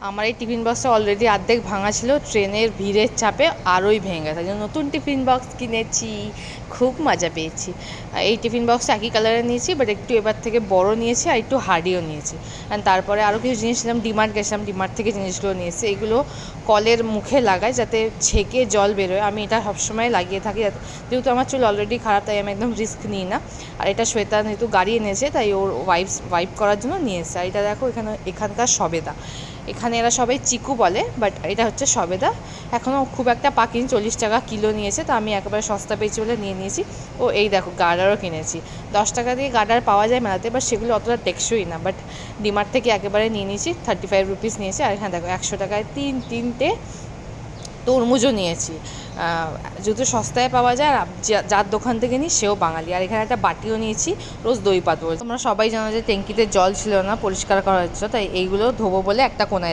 আমার এই টিফিন বক্সটা অলরেডি অর্ধেক ভাঙা ছিল, ট্রেনের ভিড়ের চাপে আরোই ভেঙে গেছে। তাই জন্য নতুন টিফিন বক্স কিনেছি, খুব মজা পেয়েছি। এই টিফিন বক্স একই কালারে নিয়েছি, বাট একটু এবার থেকে বড় নিয়েছি আর একটু হার্ডিও নিয়েছি। অ্যান্ড তারপরে আরও কিছু জিনিস নিলাম, ডিমার্ট গেছিলাম, ডিমার্ট থেকে জিনিসগুলো নিয়েছি। এগুলো কলের মুখে লাগায় যাতে ছেঁকে জল বেরোয়। আমি এটা সবসময় লাগিয়ে থাকি, যেহেতু আমার চুল অলরেডি খারাপ, তাই আমি একদম রিস্ক নিই না। আর এটা শ্বেতা যেহেতু গাড়ি এনেছে, তাই ওর ওয়াইপ করার জন্য নিয়ে এসেছে। আর এটা দেখো, এখানকার সবেদা, এখানে এরা সবাই চিকু বলে, বাট এটা হচ্ছে সবেদা। এখনও খুব একটা পাকিনি, 40 টাকা কিলো নিয়েছে, তো আমি একেবারে সস্তা পেয়েছি বলে নিয়ে নিয়েছি। ও এই দেখো, গার্ডারও কিনেছি। 10 টাকা দিয়ে গার্ডার পাওয়া যায় মেলাতে, বাট সেগুলো অতটা টেকসই না। বাট ডিমার্ট থেকে একেবারে নিয়ে নিয়েছি, 35 রুপিস নিয়েছি। আর এখানে দেখো 100 টাকায় তিনটে তরমুজও নিয়েছি। যেহেতু সস্তায় পাওয়া যায়, আর যার দোকান থেকে নিই সেও বাঙালি। আর এখানে একটা বাটিও নিয়েছি, রোজ দই পাতবো। তোমরা সবাই জানো যে ট্যাঙ্কিতে জল ছিল না, পরিষ্কার করা হচ্ছে, তাই এইগুলো ধোবো বলে একটা কোনায়